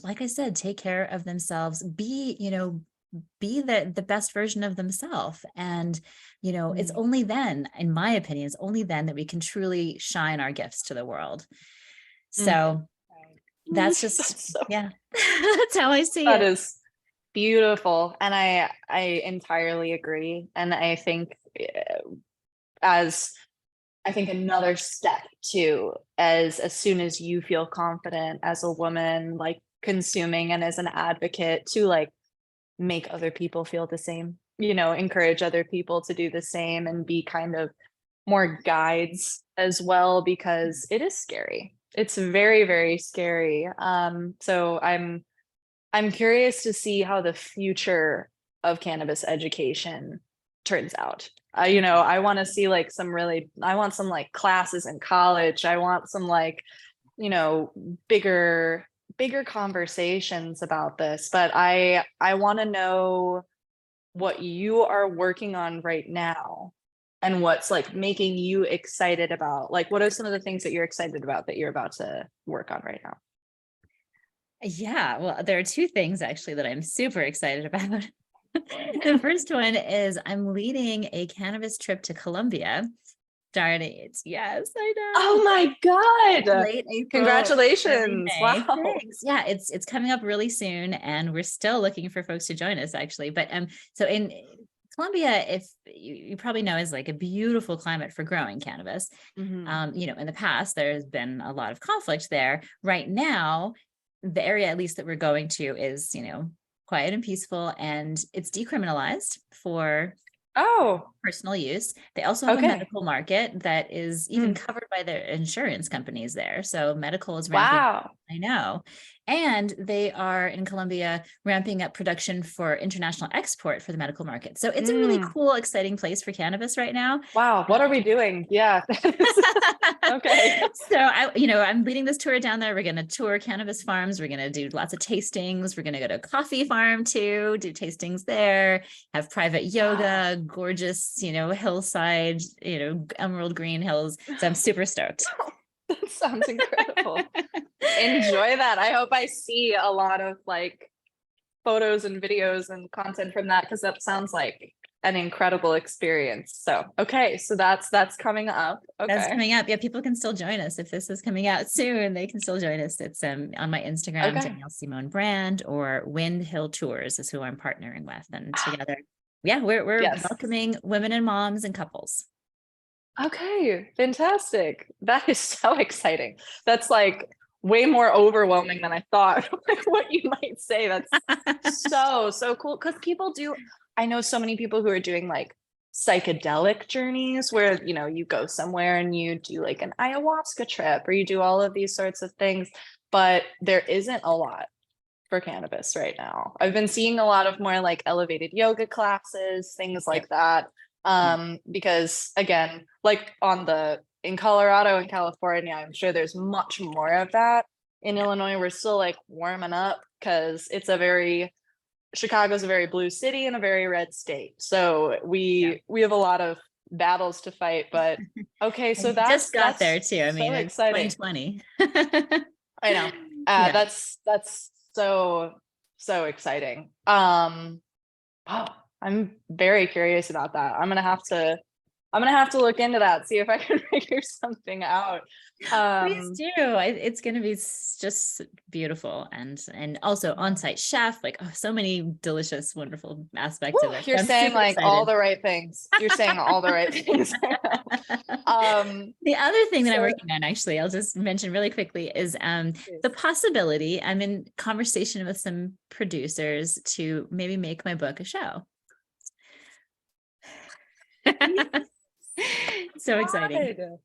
like I said, take care of themselves, be the best version of themselves. And, it's Mm. only then, in my opinion, it's only then that we can truly shine our gifts to the world. Mm. So that's just, That's so yeah, that's how I see that it. is beautiful, and I entirely agree, and I think as I think another step too, as soon as you feel confident as a woman, like consuming and as an advocate to like make other people feel the same, encourage other people to do the same and be kind of more guides as well because it is scary. It's very, very scary. So I'm curious to see how the future of cannabis education turns out. I want to see like I want some like classes in college. I want some like, you know, bigger, bigger conversations about this. But I want to know what you are working on right now and what's like making you excited about, like, what are some of the things that you're excited about that you're about to work on right now? Yeah, well, there are two things actually that I'm super excited about. The first one is I'm leading a cannabis trip to Colombia starting, yes, I Oh know, my God. late April, early Congratulations. May. Wow. Thanks. Yeah, it's coming up really soon, and we're still looking for folks to join us actually. But so in Colombia, if you probably know, is like a beautiful climate for growing cannabis. Mhm. In the past, there's been a lot of conflict there. Right now, the area at least that we're going to is, quiet and peaceful, and it's decriminalized for Oh, personal use. They also have a okay. medical market that is even Mm. covered by their insurance companies there. So medical is ramping. Wow. I know. And they are in Colombia ramping up production for international export for the medical market. So it's a really Mm. cool, exciting place for cannabis right now. Wow. What are we doing? Yeah. Okay. So I'm leading this tour down there. We're going to tour cannabis farms. We're going to do lots of tastings. We're going to go to a coffee farm too, do tastings there, have private Wow. yoga, gorgeous, hillside, emerald green hills. So I'm super stoked. That sounds incredible. Enjoy that. I hope I see a lot of like photos and videos and content from that because that sounds like an incredible experience. So, okay, so that's coming up. That's Okay. coming up. Yeah, people can still join us. If this is coming out soon, they can still join us. It's on my Instagram, Okay. Danielle Simone brand, or Wind Hill Tours is who I'm partnering with. And together, yeah, we're Yes. welcoming women and moms and couples. Okay, fantastic. That is so exciting. That's like way more overwhelming than I thought. Like what you might say. That's so cool. Because people do, I know so many people who are doing like psychedelic journeys where, you go somewhere and you do like an ayahuasca trip or you do all of these sorts of things, but there isn't a lot for cannabis right now. I've been seeing a lot of more like elevated yoga classes, things Yep. like that. Yeah. Because again, like in Colorado and California, I'm sure there's much more of that. In Yeah. Illinois, we're still like warming up because Chicago's a very blue city and a very red state. So Yeah. we have a lot of battles to fight, but okay, And so we just got there that's too. I mean, so it's exciting. 2020. I know. Yeah. That's so exciting. Oh, I'm very curious about that. I'm gonna have to look into that, see if I can figure something out. Please do. It's going to be just beautiful, and also on-site chef, like so many delicious, wonderful aspects of Whew, it. you're I'm saying super like all excited. the right things. You're saying all the right things. The other thing that I'm So working on, actually, I'll just mention really quickly, is the possibility. I'm in conversation with some producers to maybe make my book a show. So exciting. God,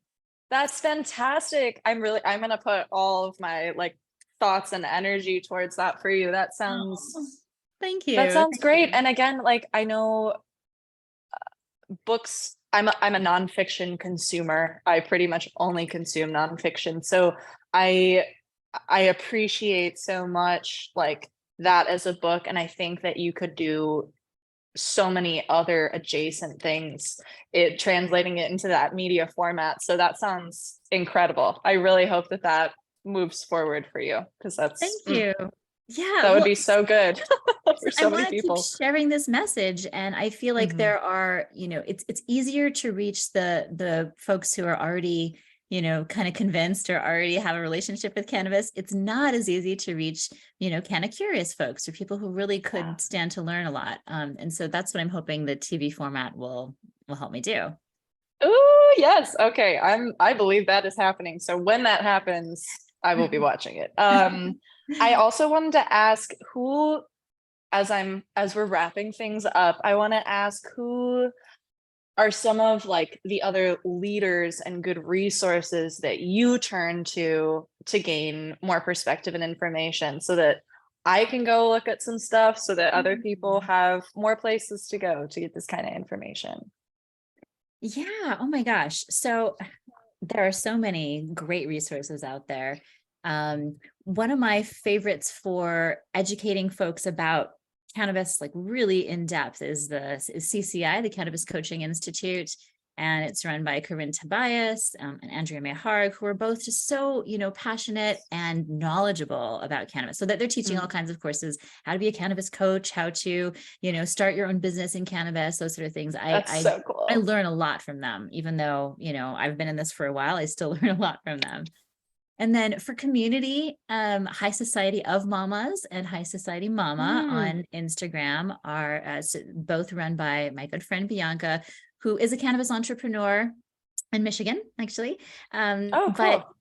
that's fantastic. I'm gonna put all of my like thoughts and energy towards that for you. Oh, thank That you. sounds Thank great. you. And again, like I know books, I'm a nonfiction consumer. I pretty much only consume nonfiction. So I I appreciate so much like that as a book. And I think that you could do so many other adjacent things, translating it into that media format. So that sounds incredible. I really hope that that moves forward for you because Thank you. Yeah, that would well, be so good for I so many want to keep people. sharing this message, and I feel like Mhm. there are, it's easier to reach the folks who are already, kind of convinced or already have a relationship with cannabis. It's not as easy to reach, kind of curious folks or people who really Yeah. could stand to learn a lot. And so that's what I'm hoping the TV format will help me do. Oh, yes. Okay. I believe that is happening. So when that happens, I will be watching it. I also wanted to ask who, as we're wrapping things up, I want to ask who are some of like the other leaders and good resources that you turn to gain more perspective and information so that I can go look at some stuff so that other people have more places to go to get this kind of information. Yeah. Oh my gosh. So there are so many great resources out there. One of my favorites for educating folks about cannabis, like really in depth, is CCI, the Cannabis Coaching Institute, and it's run by Corinne Tobias and Andrea May Harg, who are both just so passionate and knowledgeable about cannabis. So that they're teaching all Mm, kinds of courses, how to be a cannabis coach, how to start your own business in cannabis, those sort of things. that's so I cool. learn a lot from them, even though, I've been in this for a while, I still learn a lot from them. And then for community, High Society of Mamas and High Society Mama Mm. on Instagram are both run by my good friend Bianca, who is a cannabis entrepreneur in Michigan, actually. Oh, But cool.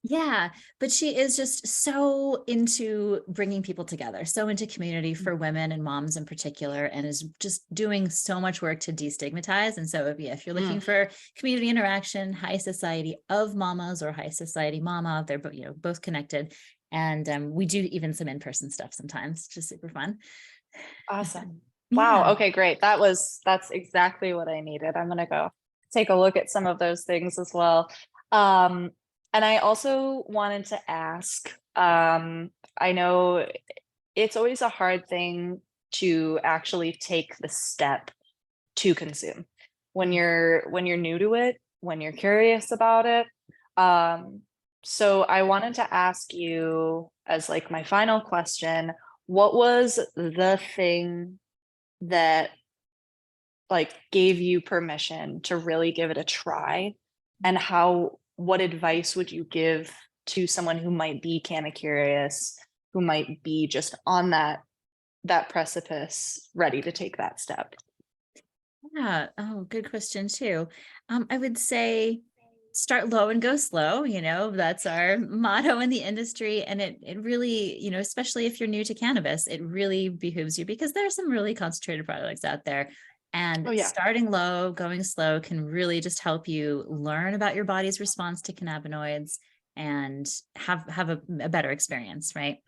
yeah, but she is just so into bringing people together, so into community for women and moms in particular, and is just doing so much work to destigmatize. And so, if you're looking Mm. for community interaction, High Society of Mamas or High Society Mama, they're both connected. And we do even some in-person stuff sometimes, which is super fun. Awesome. Yeah. Wow. Okay, great. That's exactly what I needed. I'm gonna go take a look at some of those things as well. Um, and I also wanted to ask, I know it's always a hard thing to actually take the step to consume when you're new to it, when you're curious about it. Um, so I wanted to ask you as like my final question, what was the thing that like gave you permission to really give it a try? And what advice would you give to someone who might be kind of curious, who might be just on that precipice, ready to take that step? Yeah. Oh, good question too. I would say start low and go slow. That's our motto in the industry. And it really, especially if you're new to cannabis, it really behooves you because there are some really concentrated products out there. And Oh yeah. starting low, going slow can really just help you learn about your body's response to cannabinoids and have a better experience, right?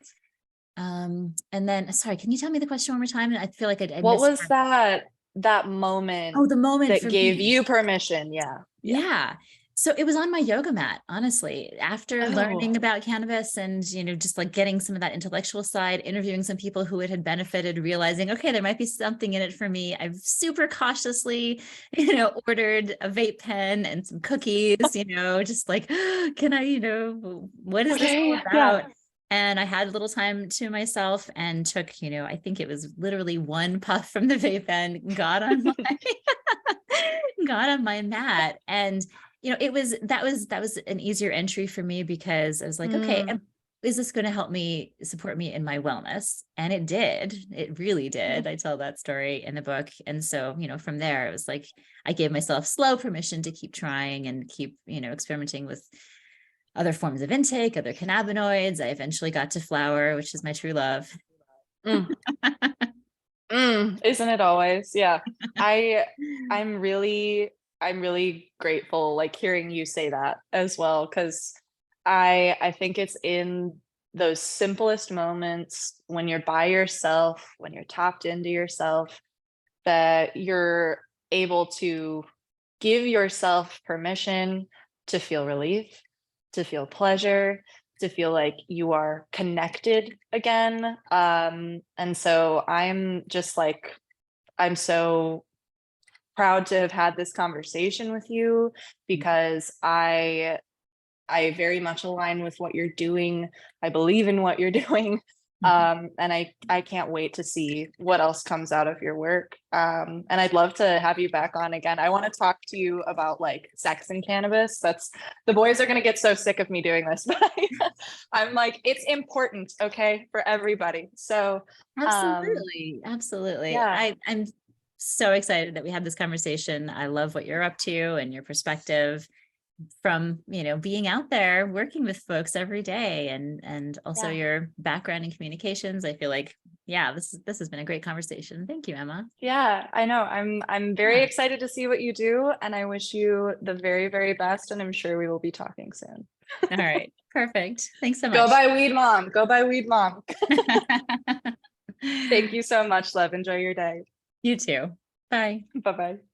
And then, sorry, can you tell me the question one more time? I feel like I What missed was that moment Oh, the moment that for gave me. you permission? Yeah. Yeah. Yeah. So it was on my yoga mat, honestly, after Oh, learning about cannabis and, just like getting some of that intellectual side, interviewing some people who it had benefited, realizing, okay, there might be something in it for me. I've super cautiously, ordered a vape pen and some cookies, just like, can I, what is this all okay. Yeah. about? And I had a little time to myself and took, I think it was literally one puff from the vape pen, got on my mat. And that was an easier entry for me because I was like, okay, Mm. is this going to help me support me in my wellness? And it really did. I tell that story in the book. And so, from there it was like I gave myself slow permission to keep trying and keep, experimenting with other forms of intake, other cannabinoids. I eventually got to flower, which is my true love. Mm. Isn't it always? Yeah. I I'm really I'm really grateful like hearing you say that as well because I think it's in those simplest moments when you're by yourself, when you're tapped into yourself, that you're able to give yourself permission to feel relief, to feel pleasure, to feel like you are connected again. And so I'm so proud to have had this conversation with you because I very much align with what you're doing. I believe in what you're doing. And I can't wait to see what else comes out of your work. And I'd love to have you back on again. I want to talk to you about like sex and cannabis. That's the boys are going to get so sick of me doing this, but I'm like, it's important, okay, for everybody. So, Absolutely. Absolutely. yeah, I'm so excited that we had this conversation. I love what you're up to and your perspective from, being out there working with folks every day and also yeah, your background in communications. I feel like, yeah, this has been a great conversation. Thank you, Emma. yeah, I know. I'm very Yeah. excited to see what you do, and I wish you the very, very best, and I'm sure we will be talking soon. All right. Perfect. Thanks so Go much. by Weed Mom. Go by Weed Mom. Thank you so much, love. Enjoy your day. You too. Bye. Bye bye.